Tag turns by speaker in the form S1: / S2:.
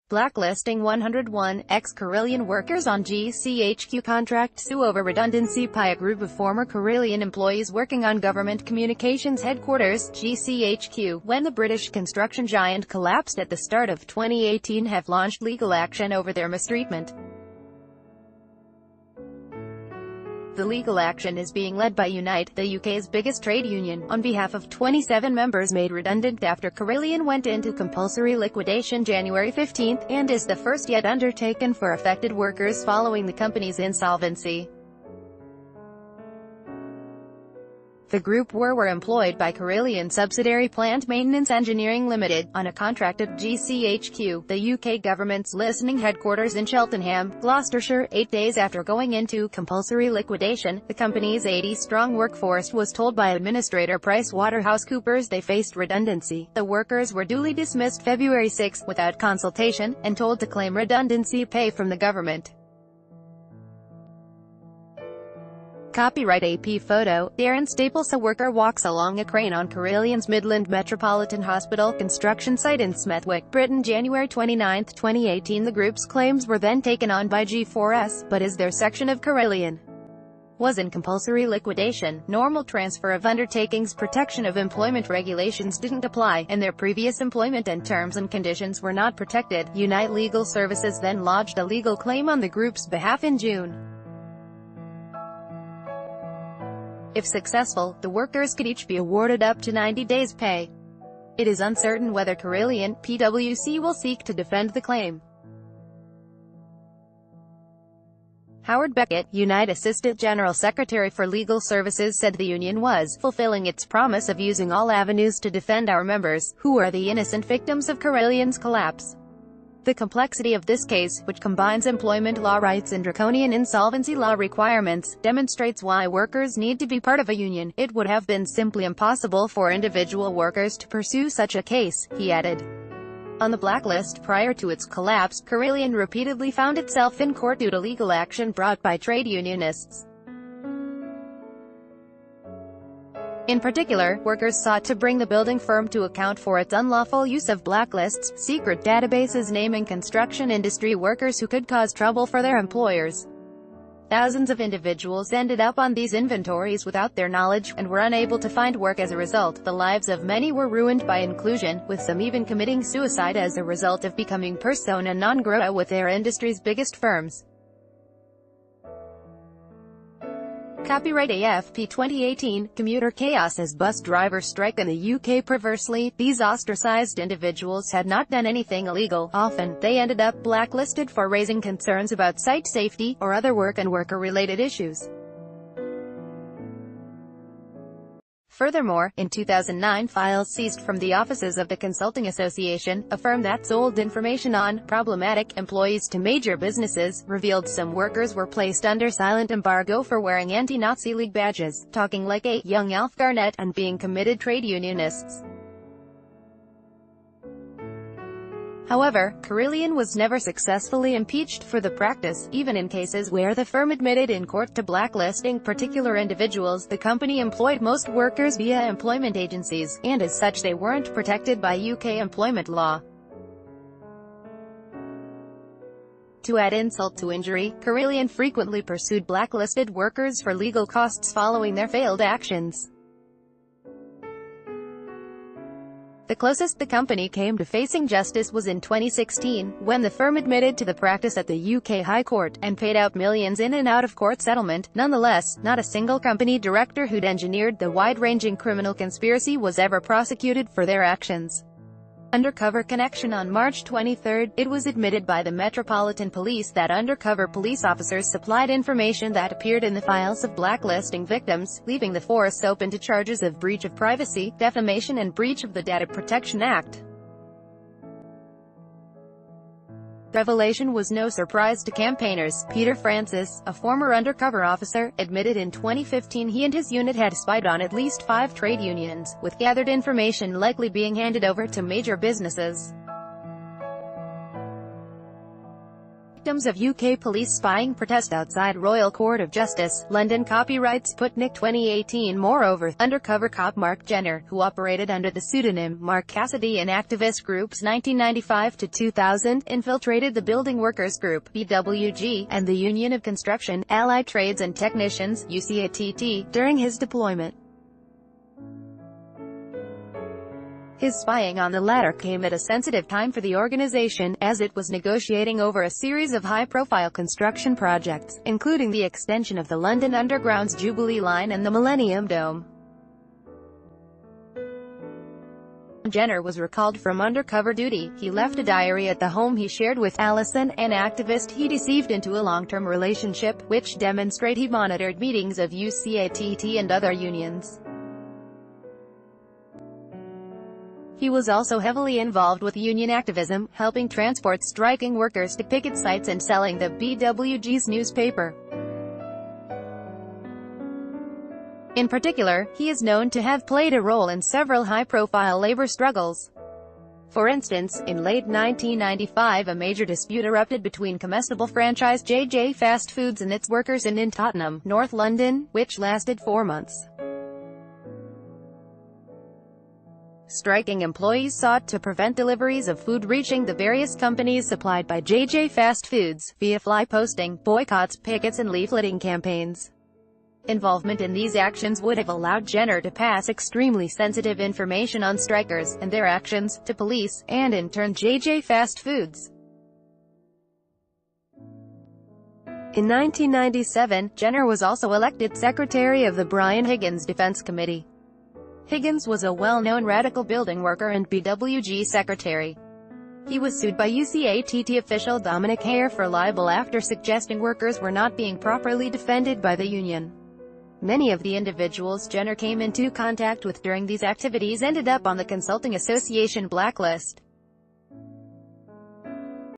S1: Blacklisting 101, ex-Carillion workers on GCHQ contract sue over redundancy by a group of former Carillion employees working on Government Communications Headquarters, GCHQ, when the British construction giant collapsed at the start of 2018 have launched legal action over their mistreatment. The legal action is being led by Unite, the UK's biggest trade union, on behalf of 27 members made redundant after Carillion went into compulsory liquidation January 15, and is the first yet undertaken for affected workers following the company's insolvency. The group were employed by Carillion subsidiary Plant Maintenance Engineering Limited, on a contract at GCHQ, the UK government's listening headquarters in Cheltenham, Gloucestershire. 8 days after going into compulsory liquidation, the company's 80-strong workforce was told by Administrator PricewaterhouseCoopers they faced redundancy. The workers were duly dismissed February 6, without consultation, and told to claim redundancy pay from the government. Copyright AP photo, Darren Staples. A worker walks along a crane on Carillion's Midland Metropolitan Hospital construction site in Smethwick, Britain, January 29, 2018. The group's claims were then taken on by G4S, but as their section of Carillion was in compulsory liquidation, normal transfer of undertakings protection of employment regulations didn't apply, and their previous employment and terms and conditions were not protected. Unite Legal Services then lodged a legal claim on the group's behalf in June. If successful, the workers could each be awarded up to 90 days' pay. It is uncertain whether Carillion PwC will seek to defend the claim. Howard Beckett, Unite Assistant General Secretary for Legal Services, said the union was fulfilling its promise of using all avenues to defend our members, who are the innocent victims of Carillion's collapse. The complexity of this case, which combines employment law rights and draconian insolvency law requirements, demonstrates why workers need to be part of a union. It would have been simply impossible for individual workers to pursue such a case, he added. On the blacklist prior to its collapse, Carillion repeatedly found itself in court due to legal action brought by trade unionists. In particular, workers sought to bring the building firm to account for its unlawful use of blacklists, secret databases naming construction industry workers who could cause trouble for their employers. Thousands of individuals ended up on these inventories without their knowledge, and were unable to find work as a result. The lives of many were ruined by inclusion, with some even committing suicide as a result of becoming persona non grata with their industry's biggest firms. Copyright AFP 2018, commuter chaos as bus drivers strike in the UK. Perversely, these ostracized individuals had not done anything illegal. Often, they ended up blacklisted for raising concerns about site safety, or other work and worker-related issues. Furthermore, in 2009 files seized from the offices of the Consulting Association, a firm that sold information on problematic employees to major businesses, revealed some workers were placed under silent embargo for wearing anti-Nazi League badges, talking like a young Alf Garnett, and being committed trade unionists. However, Carillion was never successfully impeached for the practice, even in cases where the firm admitted in court to blacklisting particular individuals. The company employed most workers via employment agencies, and as such they weren't protected by UK employment law. To add insult to injury, Carillion frequently pursued blacklisted workers for legal costs following their failed actions. The closest the company came to facing justice was in 2016, when the firm admitted to the practice at the UK High Court, and paid out millions in and out of court settlement. Nonetheless, not a single company director who'd engineered the wide-ranging criminal conspiracy was ever prosecuted for their actions. Undercover connection. On March 23, it was admitted by the Metropolitan Police that undercover police officers supplied information that appeared in the files of blacklisting victims, leaving the force open to charges of breach of privacy, defamation and breach of the Data Protection Act. Revelation was no surprise to campaigners. Peter Francis, a former undercover officer, admitted in 2015 he and his unit had spied on at least 5 trade unions, with gathered information likely being handed over to major businesses. victims of UK police spying protest outside Royal Court of Justice, London. Copyright Sputnik 2018. Moreover, undercover cop Mark Jenner, who operated under the pseudonym Mark Cassidy in activist groups 1995 to 2000, infiltrated the Building Workers Group (BWG) and the Union of Construction, Allied Trades and Technicians (UCATT) during his deployment. His spying on the latter came at a sensitive time for the organization, as it was negotiating over a series of high-profile construction projects, including the extension of the London Underground's Jubilee Line and the Millennium Dome. Jenner was recalled from undercover duty. He left a diary at the home he shared with Alison, an activist he deceived into a long-term relationship, which demonstrate he monitored meetings of UCATT and other unions. He was also heavily involved with union activism, helping transport striking workers to picket sites and selling the BWG's newspaper. In particular, he is known to have played a role in several high-profile labor struggles. For instance, in late 1995 a major dispute erupted between comestible franchise JJ Fast Foods and its workers in Tottenham, North London, which lasted 4 months. Striking employees sought to prevent deliveries of food reaching the various companies supplied by JJ Fast Foods, via fly posting, boycotts, pickets and leafleting campaigns. Involvement in these actions would have allowed Jenner to pass extremely sensitive information on strikers, and their actions, to police, and in turn JJ Fast Foods. In 1997, Jenner was also elected secretary of the Brian Higgins Defense Committee. Higgins was a well-known radical building worker and BWG secretary. He was sued by UCATT official Dominic Hare for libel after suggesting workers were not being properly defended by the union. Many of the individuals Jenner came into contact with during these activities ended up on the Consulting Association blacklist.